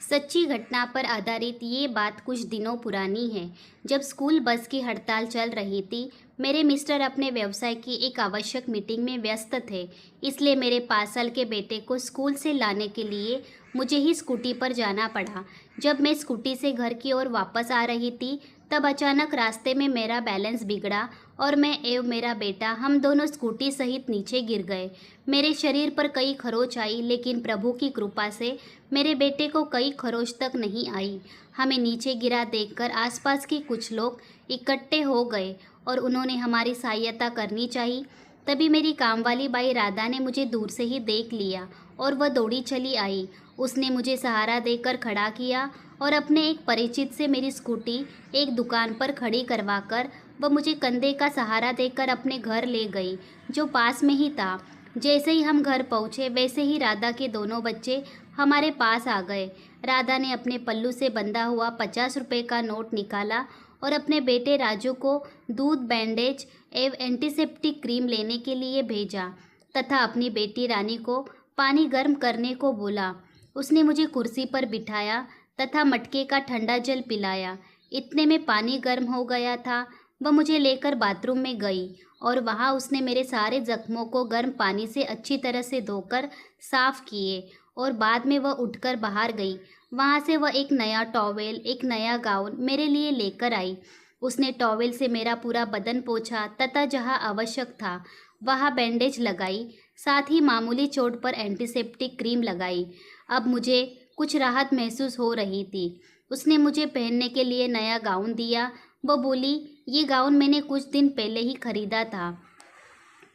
सच्ची घटना पर आधारित ये बात कुछ दिनों पुरानी है। जब स्कूल बस की हड़ताल चल रही थी, मेरे मिस्टर अपने व्यवसाय की एक आवश्यक मीटिंग में व्यस्त थे। इसलिए मेरे 5 साल के बेटे को स्कूल से लाने के लिए मुझे ही स्कूटी पर जाना पड़ा। जब मैं स्कूटी से घर की ओर वापस आ रही थी, तब अचानक रास्ते में मेरा बैलेंस बिगड़ा और मैं एवं मेरा बेटा हम दोनों स्कूटी सहित नीचे गिर गए। मेरे शरीर पर कई खरोंच आई, लेकिन प्रभु की कृपा से मेरे बेटे को कई खरोच तक नहीं आई। हमें नीचे गिरा देखकर आसपास के कुछ लोग इकट्ठे हो गए और उन्होंने हमारी सहायता करनी चाहिए। तभी मेरी कामवाली बाई राधा ने मुझे दूर से ही देख लिया और वह दौड़ी चली आई। उसने मुझे सहारा देकर खड़ा किया और अपने एक परिचित से मेरी स्कूटी एक दुकान पर खड़ी करवाकर वह मुझे कंधे का सहारा देकर अपने घर ले गई, जो पास में ही था। जैसे ही हम घर पहुँचे, वैसे ही राधा के दोनों बच्चे हमारे पास आ गए। राधा ने अपने पल्लू से बंधा हुआ 50 रुपये का नोट निकाला और अपने बेटे राजू को दूध, बैंडेज एवं एंटीसेप्टिक क्रीम लेने के लिए भेजा तथा अपनी बेटी रानी को पानी गर्म करने को बोला। उसने मुझे कुर्सी पर बिठाया तथा मटके का ठंडा जल पिलाया। इतने में पानी गर्म हो गया था। वह मुझे लेकर बाथरूम में गई और वहाँ उसने मेरे सारे जख्मों को गर्म पानी से अच्छी तरह से धोकर साफ किए और बाद में वह उठकर बाहर गई। वहाँ से वह एक नया टॉवेल, एक नया गाउन मेरे लिए लेकर आई। उसने टॉवेल से मेरा पूरा बदन पोंछा तथा जहाँ आवश्यक था वहाँ बैंडेज लगाई, साथ ही मामूली चोट पर एंटीसेप्टिक क्रीम लगाई। अब मुझे कुछ राहत महसूस हो रही थी। उसने मुझे पहनने के लिए नया गाउन दिया। वो बोली, ये गाउन मैंने कुछ दिन पहले ही खरीदा था,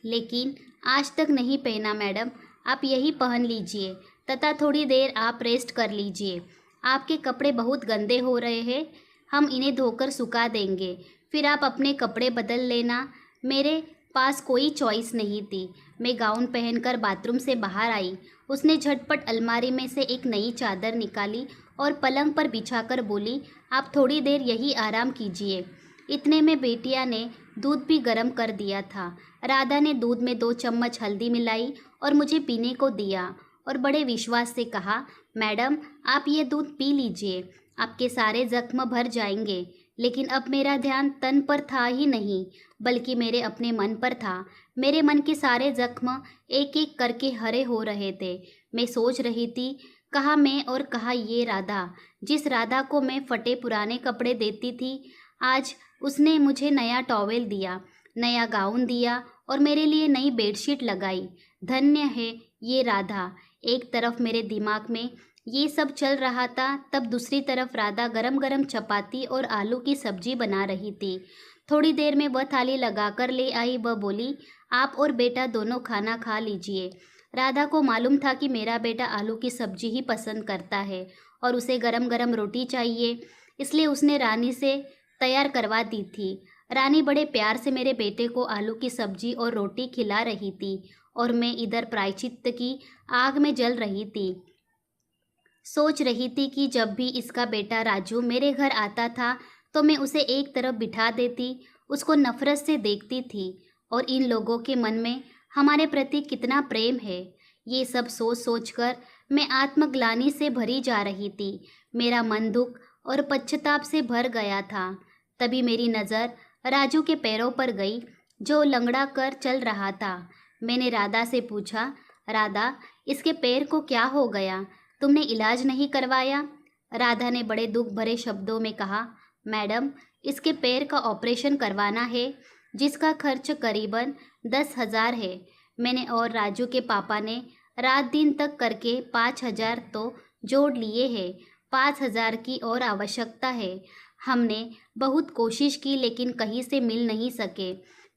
लेकिन आज तक नहीं पहना मैडम। आप यही पहन लीजिए तथा थोड़ी देर आप रेस्ट कर लीजिए। आपके कपड़े बहुत गंदे हो रहे हैं, हम इन्हें धोकर सुखा देंगे, फिर आप अपने कपड़े बदल लेना। मेरे पास कोई चॉइस नहीं थी। मैं गाउन पहनकर बाथरूम से बाहर आई। उसने झटपट अलमारी में से एक नई चादर निकाली और पलंग पर बिछाकर बोली, आप थोड़ी देर यही आराम कीजिए। इतने में बेटिया ने दूध भी गर्म कर दिया था। राधा ने दूध में 2 चम्मच हल्दी मिलाई और मुझे पीने को दिया और बड़े विश्वास से कहा, मैडम आप ये दूध पी लीजिए, आपके सारे जख्म भर जाएंगे। लेकिन अब मेरा ध्यान तन पर था ही नहीं, बल्कि मेरे अपने मन पर था। मेरे मन के सारे जख्म एक एक करके हरे हो रहे थे। मैं सोच रही थी, कहाँ मैं और कहाँ ये राधा। जिस राधा को मैं फटे पुराने कपड़े देती थी, आज उसने मुझे नया टॉवेल दिया, नया गाउन दिया और मेरे लिए नई बेडशीट लगाई। धन्य है ये राधा। एक तरफ मेरे दिमाग में ये सब चल रहा था, तब दूसरी तरफ राधा गरम गरम चपाती और आलू की सब्जी बना रही थी। थोड़ी देर में वह थाली लगाकर ले आई। वह बोली, आप और बेटा दोनों खाना खा लीजिए। राधा को मालूम था कि मेरा बेटा आलू की सब्जी ही पसंद करता है और उसे गरम गरम रोटी चाहिए, इसलिए उसने रानी से तैयार करवा दी थी। रानी बड़े प्यार से मेरे बेटे को आलू की सब्जी और रोटी खिला रही थी और मैं इधर प्रायश्चित्त की आग में जल रही थी। सोच रही थी कि जब भी इसका बेटा राजू मेरे घर आता था तो मैं उसे एक तरफ बिठा देती, उसको नफरत से देखती थी और इन लोगों के मन में हमारे प्रति कितना प्रेम है, ये सब सोच सोचकर मैं आत्मग्लानि से भरी जा रही थी। मेरा मन दुख और पश्चाताप से भर गया था। तभी मेरी नज़र राजू के पैरों पर गई, जो लंगड़ा कर चल रहा था। मैंने राधा से पूछा, राधा इसके पैर को क्या हो गया, तुमने इलाज नहीं करवाया? राधा ने बड़े दुख भरे शब्दों में कहा, मैडम इसके पैर का ऑपरेशन करवाना है, जिसका खर्च करीबन 10,000 है। मैंने और राजू के पापा ने रात दिन तक करके 5,000 तो जोड़ लिए हैं। 5,000 की और आवश्यकता है। हमने बहुत कोशिश की, लेकिन कहीं से मिल नहीं सके।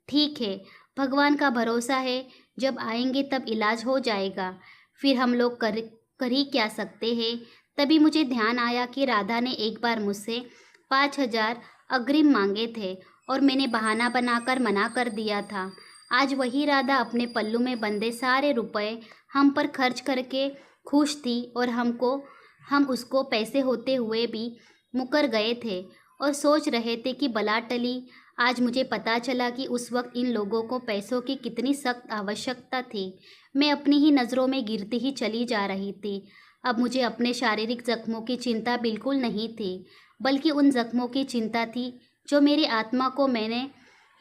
ठीक है, भगवान का भरोसा है, जब आएंगे तब इलाज हो जाएगा, फिर हम लोग कर ही क्या सकते हैं। तभी मुझे ध्यान आया कि राधा ने एक बार मुझसे 5,000 अग्रिम मांगे थे और मैंने बहाना बनाकर मना कर दिया था। आज वही राधा अपने पल्लू में बंधे सारे रुपए हम पर खर्च करके खुश थी और हम उसको पैसे होते हुए भी मुकर गए थे और सोच रहे थे कि बला टली। आज मुझे पता चला कि उस वक्त इन लोगों को पैसों की कितनी सख्त आवश्यकता थी। मैं अपनी ही नज़रों में गिरती ही चली जा रही थी। अब मुझे अपने शारीरिक जख्मों की चिंता बिल्कुल नहीं थी, बल्कि उन जख्मों की चिंता थी जो मेरी आत्मा को मैंने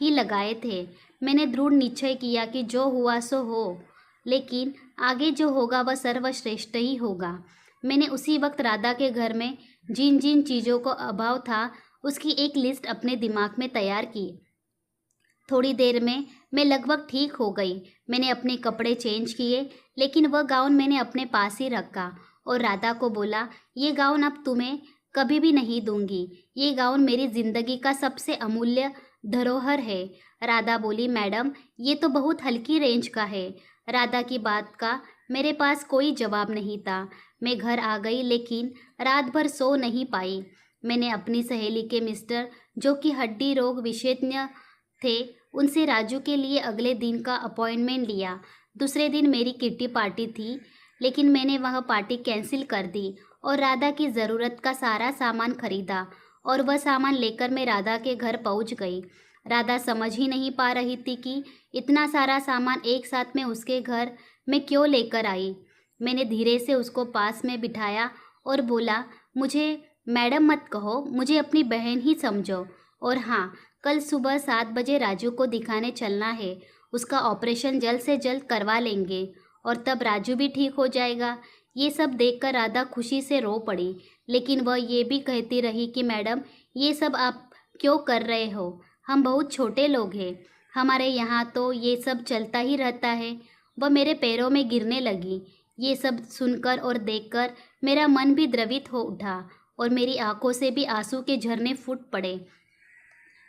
ही लगाए थे। मैंने दृढ़ निश्चय किया कि जो हुआ सो हो, लेकिन आगे जो होगा वह सर्वश्रेष्ठ ही होगा। मैंने उसी वक्त राधा के घर में जिन जिन चीज़ों को अभाव था उसकी एक लिस्ट अपने दिमाग में तैयार की। थोड़ी देर में मैं लगभग ठीक हो गई। मैंने अपने कपड़े चेंज किए, लेकिन वह गाउन मैंने अपने पास ही रखा और राधा को बोला, ये गाउन अब तुम्हें कभी भी नहीं दूंगी। ये गाउन मेरी ज़िंदगी का सबसे अमूल्य धरोहर है। राधा बोली, मैडम ये तो बहुत हल्की रेंज का है। राधा की बात का मेरे पास कोई जवाब नहीं था। मैं घर आ गई, लेकिन रात भर सो नहीं पाई। मैंने अपनी सहेली के मिस्टर, जो कि हड्डी रोग विशेषज्ञ थे, उनसे राजू के लिए अगले दिन का अपॉइंटमेंट लिया। दूसरे दिन मेरी किट्टी पार्टी थी, लेकिन मैंने वह पार्टी कैंसिल कर दी और राधा की ज़रूरत का सारा सामान खरीदा और वह सामान लेकर मैं राधा के घर पहुंच गई। राधा समझ ही नहीं पा रही थी कि इतना सारा सामान एक साथ में उसके घर में क्यों लेकर आई। मैंने धीरे से उसको पास में बिठाया और बोला, मुझे मैडम मत कहो, मुझे अपनी बहन ही समझो। और हाँ, कल सुबह 7 बजे राजू को दिखाने चलना है। उसका ऑपरेशन जल्द से जल्द करवा लेंगे और तब राजू भी ठीक हो जाएगा। ये सब देखकर राधा खुशी से रो पड़ी, लेकिन वह ये भी कहती रही कि मैडम ये सब आप क्यों कर रहे हो, हम बहुत छोटे लोग हैं, हमारे यहाँ तो ये सब चलता ही रहता है। वह मेरे पैरों में गिरने लगी। ये सब सुनकर और देखकर मेरा मन भी द्रवित हो उठा और मेरी आंखों से भी आंसू के झरने फूट पड़े।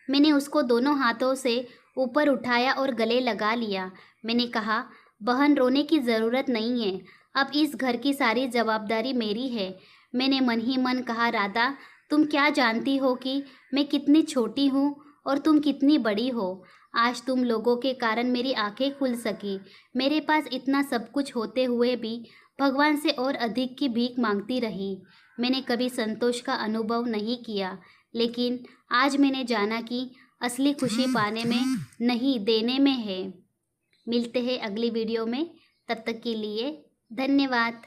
मैंने उसको दोनों हाथों से ऊपर उठाया और गले लगा लिया। मैंने कहा, बहन रोने की ज़रूरत नहीं है, अब इस घर की सारी जवाबदारी मेरी है। मैंने मन ही मन कहा, राधा तुम क्या जानती हो कि मैं कितनी छोटी हूँ और तुम कितनी बड़ी हो। आज तुम लोगों के कारण मेरी आंखें खुल सकी। मेरे पास इतना सब कुछ होते हुए भी भगवान से और अधिक की भीख मांगती रही। मैंने कभी संतोष का अनुभव नहीं किया, लेकिन आज मैंने जाना कि असली खुशी पाने में नहीं, देने में है। मिलते हैं अगली वीडियो में, तब तक के लिए धन्यवाद।